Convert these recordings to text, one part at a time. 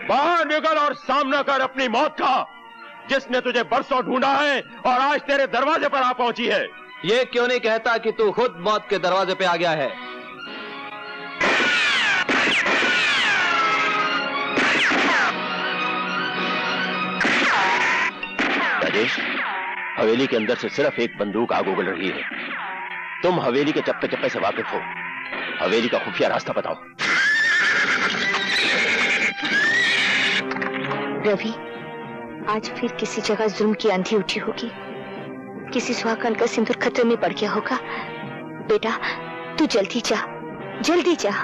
बाहर निकल और सामना कर अपनी मौत का, जिसने तुझे बरसों ढूंढा है और आज तेरे दरवाजे पर आ पहुंची है। ये क्यों नहीं कहता कि तू खुद मौत के दरवाजे पे आ गया है? राजेश, हवेली के अंदर से सिर्फ एक बंदूक आग उगल रही है। तुम हवेली के चप्पे चप्पे से वाकिफ हो, हवेली का खुफिया रास्ता बताओ। रवि, आज फिर किसी जगह जुल्म की आंधी उठी होगी, किसी सुहागन का सिंदूर खतरे में पड़ गया होगा। बेटा, तू जल्दी जा, जल्दी जा।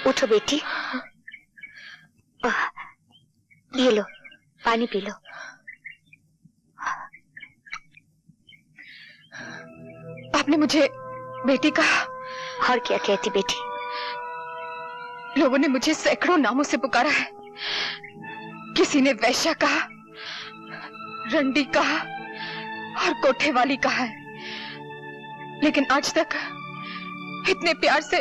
उठो बेटी, ये लो पानी पी लो। आपने मुझे बेटी कहा? और क्या कहती बेटी? लोगों ने मुझे सैकड़ों नामों से पुकारा है। किसी ने वैश्या कहा, रंडी कहा और कोठे वाली कहा है, लेकिन आज तक इतने प्यार से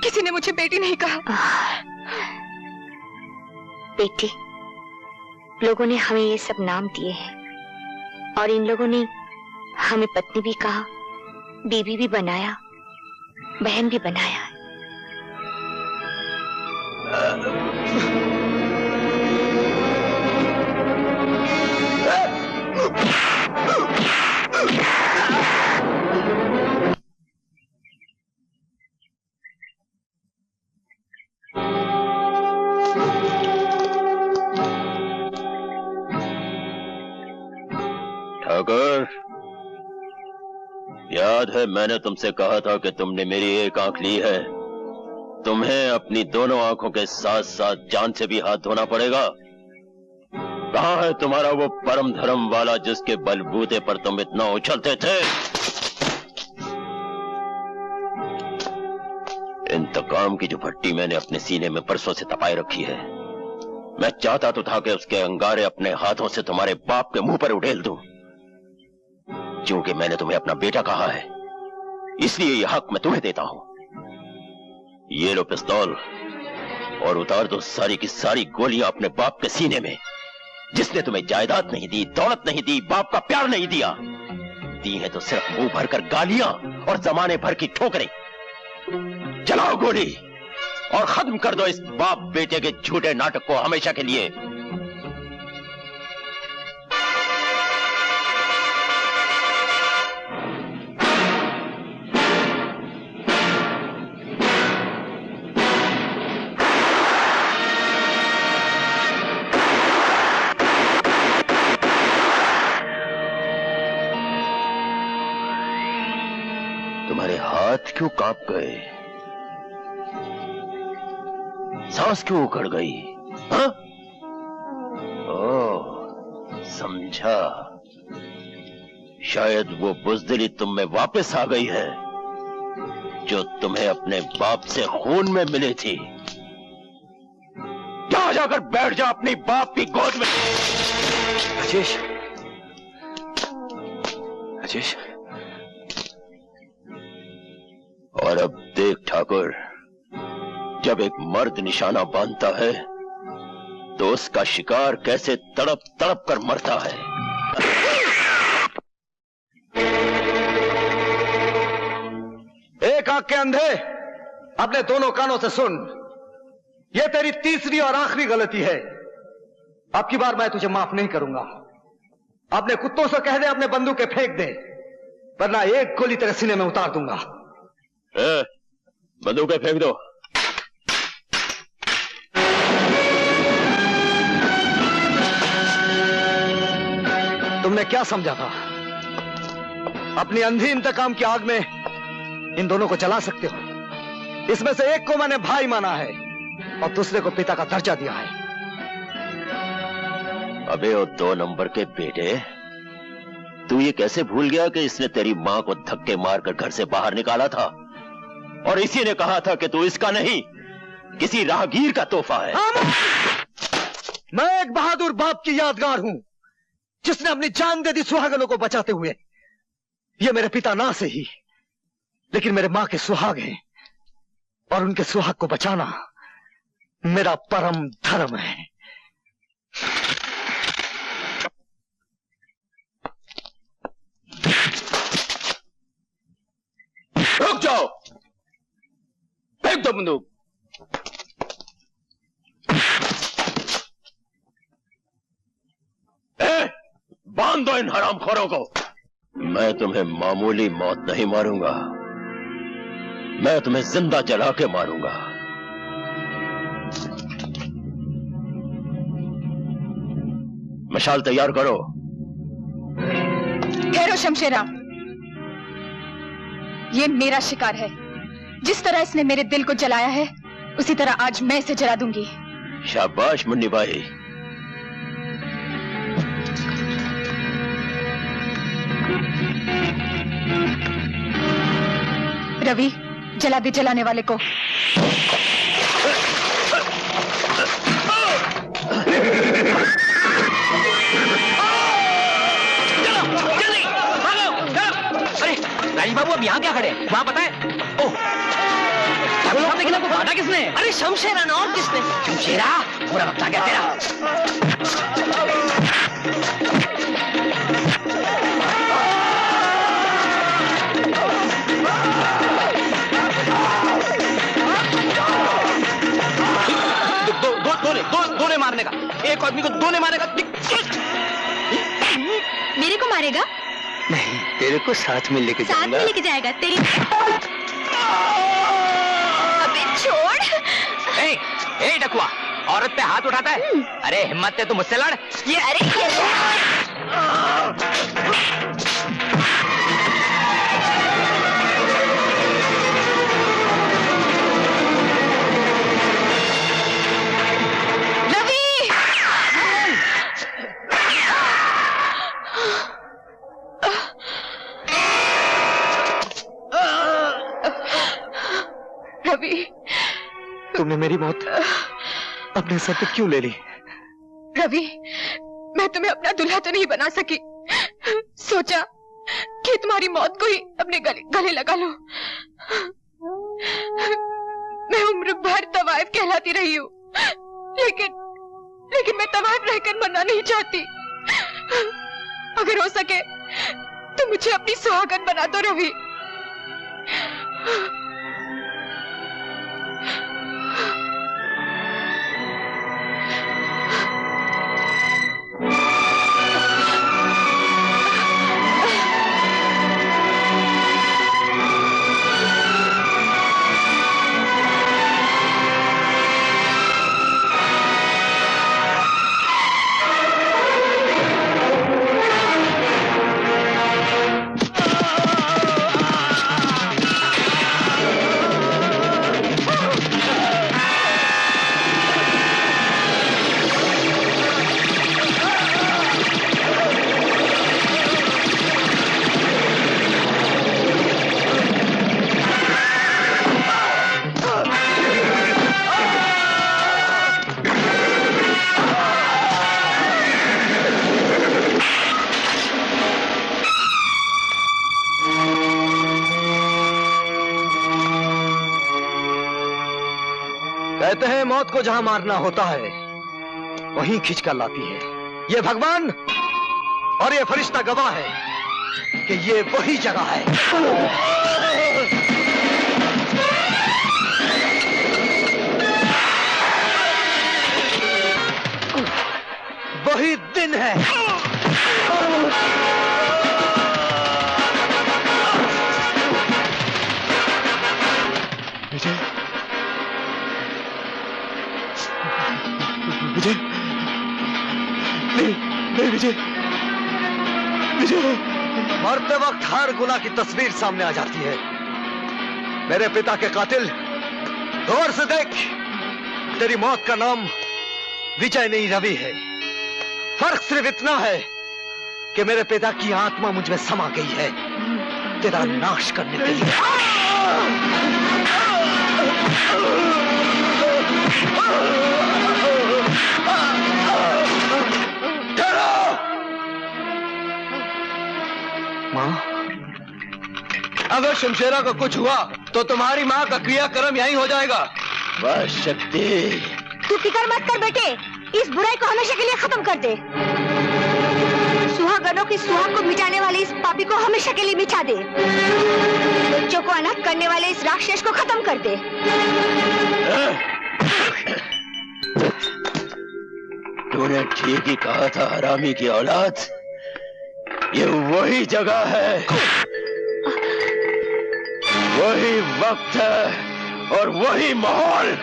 किसी ने मुझे बेटी नहीं कहा। बेटी, लोगों ने हमें ये सब नाम दिए हैं और इन लोगों ने हमें पत्नी भी कहा, बीवी भी बनाया, बहन भी बनाया। ठाकुर, याद है मैंने तुमसे कहा था कि तुमने मेरी एक आंख ली है, तुम्हें अपनी दोनों आंखों के साथ साथ जान से भी हाथ धोना पड़ेगा। कहां है तुम्हारा वो परम धर्म वाला जिसके बलबूते पर तुम इतना उछलते थे? इंतकाम की जो भट्टी मैंने अपने सीने में परसों से तपाए रखी है, मैं चाहता तो था कि उसके अंगारे अपने हाथों से तुम्हारे बाप के मुंह पर उड़ेल दूं। क्योंकि मैंने तुम्हें अपना बेटा कहा है, इसलिए यह हक मैं तुम्हें देता हूं। ये लो पिस्तौल और उतार दो सारी की सारी गोलियां अपने बाप के सीने में, जिसने तुम्हें जायदाद नहीं दी, दौलत नहीं दी, बाप का प्यार नहीं दिया, दी है तो सिर्फ मुंह भरकर गालियां और जमाने भर की ठोकरें। चलाओ गोली और खत्म कर दो इस बाप बेटे के झूठे नाटक को हमेशा के लिए। तुम्हारे हाथ क्यों कांप गए? सांस क्यों उखड़ गई? हाँ? ओह, समझा। शायद वो बुज़दिली तुम में वापस आ गई है जो तुम्हें अपने बाप से खून में मिली थी। जा जाकर बैठ जा अपनी बाप की गोद में। राजेश, राजेश। और अब देख ठाकुर, जब एक मर्द निशाना बांधता है तो उसका शिकार कैसे तड़प तड़प कर मरता है। एक आंख के अंधे, अपने दोनों कानों से सुन। यह तेरी तीसरी और आखिरी गलती है। अब की बार मैं तुझे माफ नहीं करूंगा। अपने कुत्तों से कह दे अपने बंदूकें फेंक दे, वरना एक गोली तेरे सीने में उतार दूंगा। बंदूकें फेंक दो। तुमने क्या समझा था? अपनी अंधी इंतकाम की आग में इन दोनों को जला सकते हो? इसमें से एक को मैंने भाई माना है और दूसरे को पिता का दर्जा दिया है। अबे वो 2 नंबर के बेटे, तू ये कैसे भूल गया कि इसने तेरी मां को धक्के मारकर घर से बाहर निकाला था और इसी ने कहा था कि तू इसका नहीं किसी राहगीर का तोहफा है। मैं एक बहादुर बाप की यादगार हूं जिसने अपनी जान दे दी सुहागनों को बचाते हुए। ये मेरे पिता ना से ही, लेकिन मेरे मां के सुहाग हैं और उनके सुहाग को बचाना मेरा परम धर्म है। रुक जाओ, फेंक दो बंदूक। बांध दो इन हरामखोरों को। मैं तुम्हें मामूली मौत नहीं मारूंगा, मैं तुम्हें जिंदा जला के मारूंगा। मशाल तैयार करो। ठहरो शमशेरा, ये मेरा शिकार है। जिस तरह इसने मेरे दिल को जलाया है उसी तरह आज मैं इसे जला दूंगी। शाबाश मुन्नी भाई। रवि, जला दे जलाने वाले को। राजीव बाबू अब यहाँ क्या खड़े? वहाँ पता है? ओह, लेकिन आपको बांधा किसने? अरे शमशेरा ना, और किसने? शमशेरा, पूरा वक्त आ गया तेरा। दोने मारने का, एक आदमी को दोने मारेगा। मेरे को मारेगा? नहीं, तेरे को साथ में लेके साथ में लेके जाएगा तेरी। अबे छोड़। ए डकुआ, औरत पे हाथ उठाता है? अरे हिम्मत है तो मुझसे लड़। ये अरे तुमने मेरी मौत अपने सर पे क्यों ले ली? रवि, मैं तुम्हें अपना दूल्हा तो नहीं बना सकी। सोचा कि तुम्हारी मौत को ही अपने गले लगा लो। मैं उम्र भर तवाइफ कहलाती रही हूँ, लेकिन मैं तवाइफ रहकर मरना नहीं चाहती। अगर हो सके तो मुझे अपनी सुहागन बना दो रवि। कहते हैं मौत को जहां मारना होता है वहीं खींच कर लाती है। ये भगवान और ये फरिश्ता गवाह है कि ये वही जगह है। वही दिन है। विजय, विजय, नहीं विजय, विजय। मरते वक्त हर गुनाह की तस्वीर सामने आ जाती है। मेरे पिता के कातिल, गौर से देख, तेरी मौत का नाम विजय नहीं रवि है। फर्क सिर्फ इतना है कि मेरे पिता की आत्मा मुझ में समा गई है तेरा नाश करने के लिए। माँ, अगर शमशेरा को कुछ हुआ तो तुम्हारी माँ का क्रियाक्रम यहीं हो जाएगा। बस शक्ति, तू फिक्र मत कर बेटे, इस बुराई को हमेशा के लिए खत्म कर दे। सुहागनों की सुहाग को मिटाने वाले इस पापी को हमेशा के लिए मिटा दे। बच्चों को अनाथ करने वाले इस राक्षस को खत्म कर दे। तूने ठीक ही कहा था हरामी की औलाद, ये वही जगह है, वही वक्त है और वही माहौल।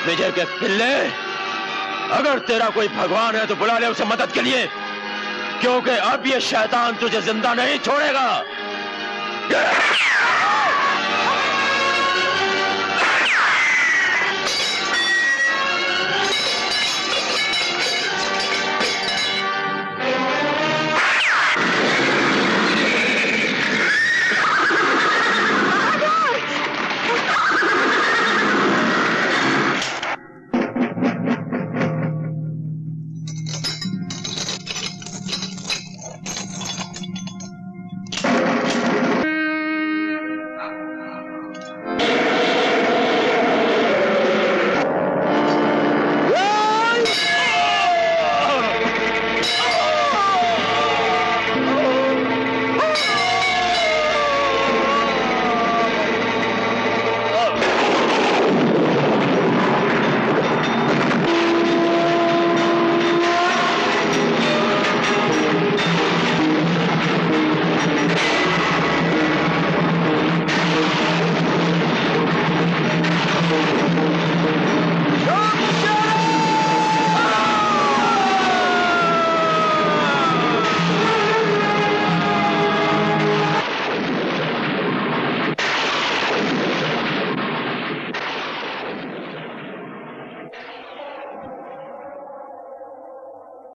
विजय के पिल्ले, अगर तेरा कोई भगवान है तो बुला ले उसे मदद के लिए, क्योंकि अब ये शैतान तुझे जिंदा नहीं छोड़ेगा।